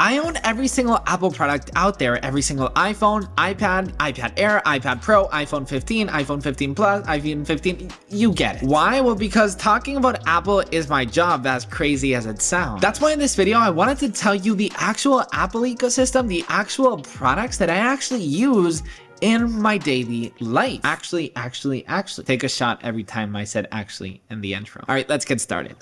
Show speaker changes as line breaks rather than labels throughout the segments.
I own every single Apple product out there, every single iPhone, iPad, iPad Air, iPad Pro, iPhone 15, iPhone 15 Plus, iPhone 15, you get it. Why? Well, because talking about Apple is my job, as crazy as it sounds. That's why in this video, I wanted to tell you the actual Apple ecosystem, the actual products that I actually use in my daily life. Actually, take a shot every time I said actually in the intro. All right, let's get started.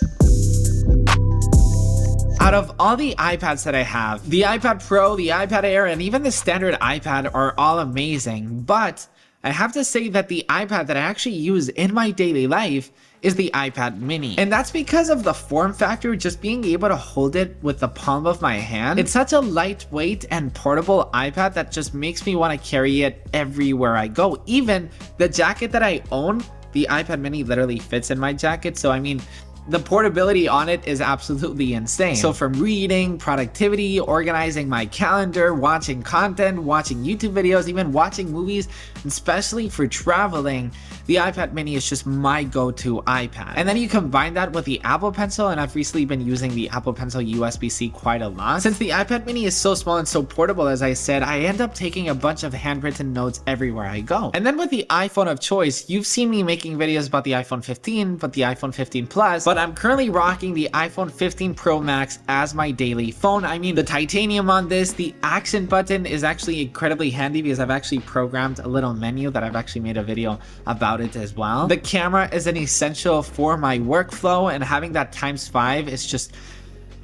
Out of all the iPads that I have, the iPad Pro, the iPad Air, and even the standard iPad are all amazing, but I have to say that the iPad that I actually use in my daily life is the iPad mini. And that's because of the form factor, just being able to hold it with the palm of my hand. It's such a lightweight and portable iPad that just makes me want to carry it everywhere I go. Even the jacket that I own, the iPad mini literally fits in my jacket. So I mean, the portability on it is absolutely insane. So from reading, productivity, organizing my calendar, watching content, watching YouTube videos, even watching movies, especially for traveling, the iPad mini is just my go-to iPad. And then you combine that with the Apple Pencil, and I've recently been using the Apple Pencil USB-C quite a lot. Since the iPad mini is so small and so portable, as I said, I end up taking a bunch of handwritten notes everywhere I go. And then with the iPhone of choice, you've seen me making videos about the iPhone 15, but the iPhone 15 Plus, but I'm currently rocking the iPhone 15 Pro Max as my daily phone. I mean, the titanium on this, the action button is actually incredibly handy because I've actually programmed a little menu that I've actually made a video about it as well. The camera is an essential for my workflow, and having that ×5 is just,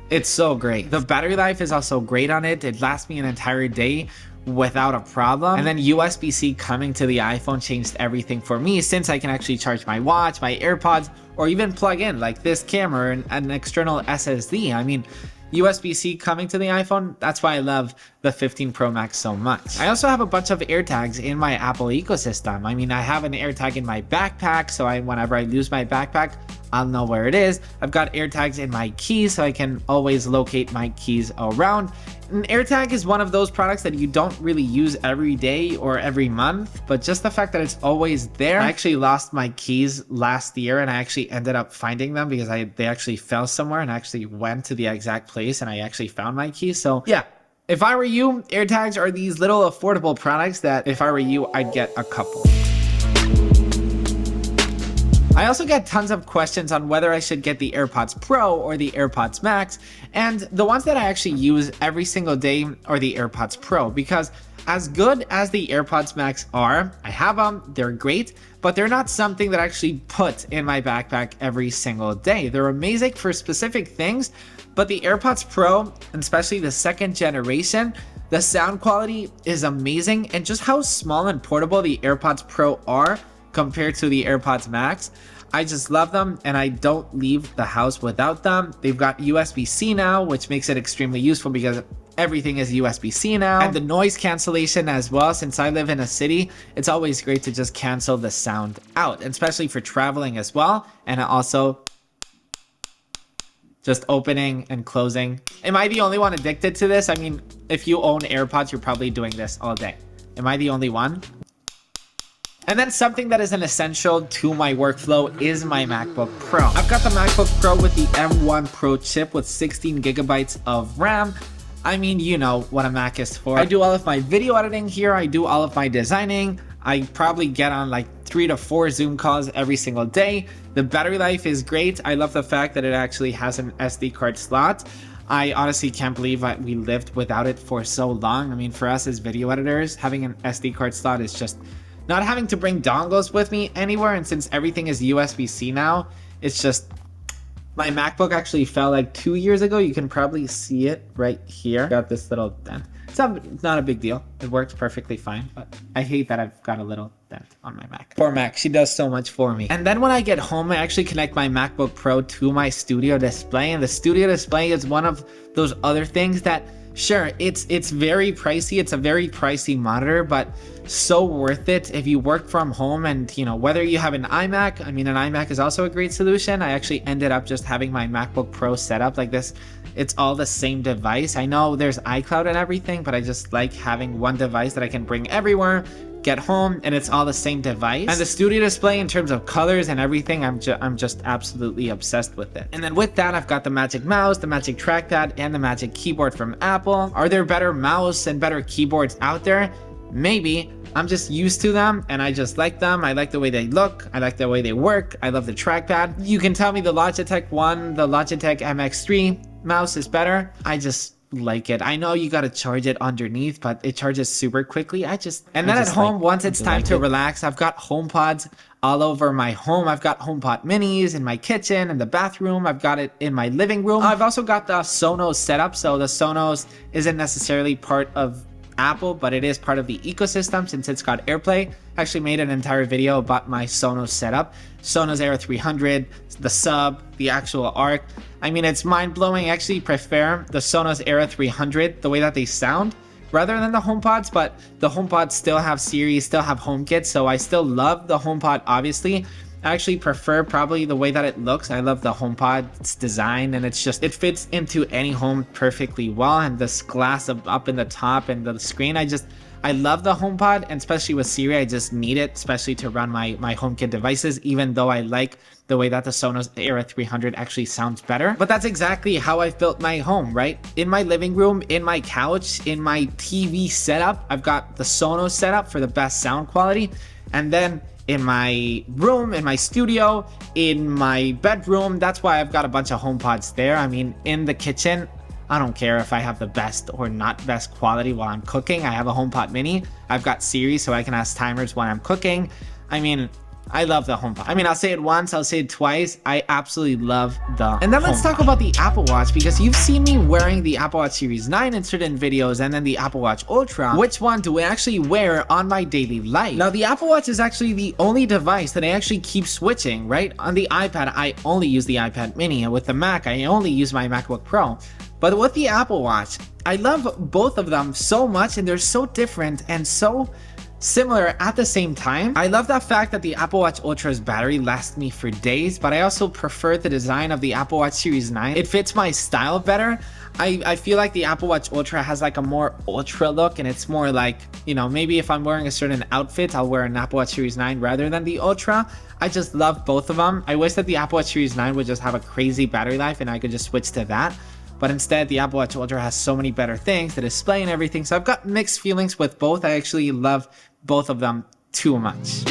it's so great. The battery life is also great on it. It lasts me an entire day without a problem. And then USB-C coming to the iPhone changed everything for me, since I can actually charge my watch, my AirPods, or even plug in like this camera and an external SSD. I mean, USB-C coming to the iPhone, that's why I love the 15 Pro Max so much. I also have a bunch of AirTags in my Apple ecosystem. I mean, I have an AirTag in my backpack, so whenever I lose my backpack, I'll know where it is. I've got AirTags in my keys, so I can always locate my keys around. An AirTag is one of those products that you don't really use every day or every month, but just the fact that it's always there. I actually lost my keys last year, and I actually ended up finding them because they actually fell somewhere, and I actually went to the exact place and I actually found my keys. So yeah, if I were you, AirTags are these little affordable products that if I were you, I'd get a couple. I also get tons of questions on whether I should get the AirPods Pro or the AirPods Max, and the ones that I actually use every single day are the AirPods Pro, because as good as the AirPods Max are, I have them, they're great, but they're not something that I actually put in my backpack every single day. They're amazing for specific things, but the AirPods Pro, and especially the second generation, the sound quality is amazing, and just how small and portable the AirPods Pro are compared to the AirPods Max, I just love them, and I don't leave the house without them. They've got USB-C now, which makes it extremely useful because everything is USB-C now, and the noise cancellation as well. Since I live in a city, it's always great to just cancel the sound out, especially for traveling as well. And also just opening and closing. Am I the only one addicted to this? I mean, if you own AirPods, you're probably doing this all day. Am I the only one? And then something that is an essential to my workflow is my MacBook Pro. I've got the MacBook Pro with the M1 Pro chip with 16 gigabytes of RAM. I mean, you know what a Mac is for. I do all of my video editing here. I do all of my designing. I probably get on like 3 to 4 Zoom calls every single day. The battery life is great. I love the fact that it actually has an SD card slot. I honestly can't believe that we lived without it for so long. I mean, for us as video editors, having an SD card slot is just not having to bring dongles with me anywhere. And since everything is USB-C now, it's just, my MacBook actually fell like 2 years ago. You can probably see it right here. Got this little dent. It's not a big deal. It works perfectly fine, but I hate that I've got a little dent on my Mac. Poor Mac, she does so much for me. And then when I get home, I actually connect my MacBook Pro to my studio display, and the studio display is one of those other things that, sure, it's very pricey. It's a very pricey monitor, but so worth it if you work from home. And you know, whether you have an iMac, I mean, an iMac is also a great solution. I actually ended up just having my MacBook Pro set up like this. It's all the same device. I know there's iCloud and everything, but I just like having one device that I can bring everywhere, get home and it's all the same device. And the studio display in terms of colors and everything, I'm just absolutely obsessed with it. And then with that, I've got the Magic Mouse, the Magic Trackpad, and the Magic Keyboard from Apple. Are there better mouse and better keyboards out there? Maybe. I'm just used to them and I just like them. I like the way they look. I like the way they work. I love the trackpad. You can tell me the Logitech one, the Logitech MX3 mouse is better. I just like it. I know you got to charge it underneath, but it charges super quickly. And then at home, once it's time to relax, I've got HomePods all over my home. I've got HomePod minis in my kitchen and the bathroom. I've got it in my living room. I've also got the Sonos setup. So the Sonos isn't necessarily part of Apple, but it is part of the ecosystem since it's got AirPlay. I actually made an entire video about my Sonos setup. Sonos Era 300, the sub, the actual ARC. I mean, it's mind-blowing. I actually prefer the Sonos Era 300, the way that they sound, rather than the HomePods, but the HomePods still have Siri, still have HomeKit, so I still love the HomePod, obviously. I actually prefer probably the way that it looks. I love the HomePod's design, and it's just, it fits into any home perfectly well. And this glass up in the top and the screen, I love the HomePod, and especially with Siri, I just need it, especially to run my HomeKit devices, even though I like the way that the Sonos Era 300 actually sounds better. But that's exactly how I've built my home, right? In my living room, in my couch, in my TV setup, I've got the Sonos setup for the best sound quality. And then in my room, in my studio, in my bedroom, that's why I've got a bunch of HomePods there. I mean, in the kitchen, I don't care if I have the best or not best quality while I'm cooking. I have a HomePod mini. I've got Siri so I can ask timers when I'm cooking. I mean, I love the HomePod. I mean, I'll say it once, I'll say it twice. I absolutely love the And then let's talk about the Apple Watch, because you've seen me wearing the Apple Watch Series 9 in certain videos, and then the Apple Watch Ultra. Which one do I actually wear on my daily life? Now, the Apple Watch is actually the only device that I actually keep switching, right? On the iPad, I only use the iPad mini, and with the Mac, I only use my MacBook Pro. But with the Apple Watch, I love both of them so much, and they're so different and so similar at the same time. I love that fact that the Apple Watch Ultra's battery lasts me for days, but I also prefer the design of the Apple Watch Series 9. It fits my style better. I feel like the Apple Watch Ultra has like a more ultra look, and it's more like, you know, maybe if I'm wearing a certain outfit, I'll wear an Apple Watch Series 9 rather than the Ultra. I just love both of them. I wish that the Apple Watch Series 9 would just have a crazy battery life and I could just switch to that. But instead, the Apple Watch Ultra has so many better things, the display and everything. So I've got mixed feelings with both. I actually love both of them too much.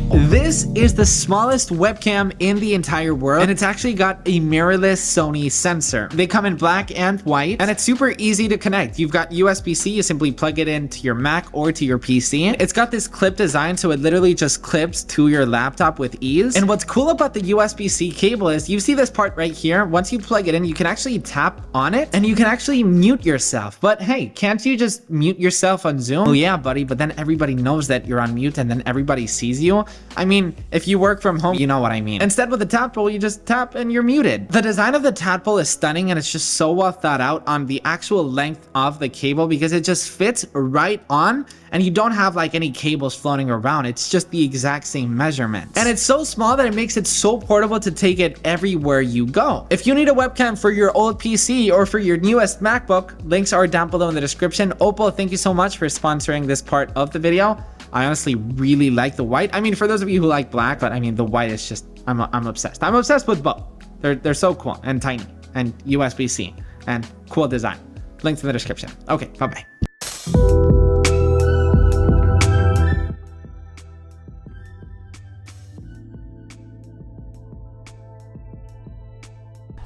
This is the smallest webcam in the entire world, and it's actually got a mirrorless Sony sensor. They come in black and white, and it's super easy to connect. You've got USB-C, you simply plug it into your Mac or to your PC. It's got this clip design, so it literally just clips to your laptop with ease. And what's cool about the USB-C cable is you see this part right here. Once you plug it in, you can actually tap on it, and you can actually mute yourself. But hey, can't you just mute yourself on Zoom? Oh yeah, buddy, but then everybody knows that you're on mute, and then everybody sees you. I mean, if you work from home, you know what I mean. Instead, with the Tadpole, you just tap and you're muted. The design of the Tadpole is stunning, and it's just so well thought out on the actual length of the cable, because it just fits right on, and you don't have like any cables floating around. It's just the exact same measurements. And it's so small that it makes it so portable to take it everywhere you go. If you need a webcam for your old PC or for your newest MacBook, links are down below in the description. Oppo, thank you so much for sponsoring this part of the video. I honestly really like the white. I mean, for those of you who like black, but I mean, the white is just, I'm obsessed. I'm obsessed with both. They're so cool and tiny and USB-C and cool design. Links in the description. Okay, bye-bye.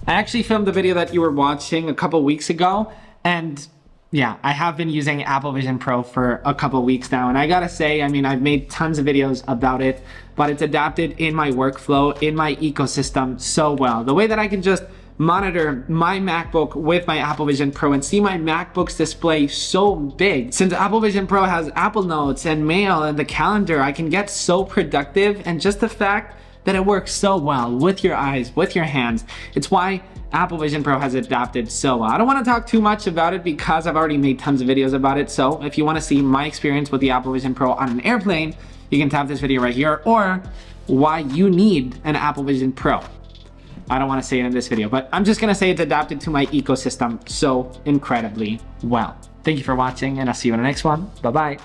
I actually filmed the video that you were watching a couple weeks ago, and yeah, I have been using Apple Vision Pro for a couple weeks now, and I gotta say, I mean, I've made tons of videos about it, but it's adapted in my workflow, in my ecosystem so well. The way that I can just monitor my MacBook with my Apple Vision Pro and see my MacBook's display so big. Since Apple Vision Pro has Apple Notes and Mail and the calendar, I can get so productive, and just the fact that it works so well with your eyes, with your hands. It's why Apple Vision Pro has adapted so well. I don't want to talk too much about it because I've already made tons of videos about it. So if you want to see my experience with the Apple Vision Pro on an airplane, you can tap this video right here, or why you need an Apple Vision Pro. I don't want to say it in this video, but I'm just going to say it's adapted to my ecosystem so incredibly well. Thank you for watching, and I'll see you in the next one. Bye-bye.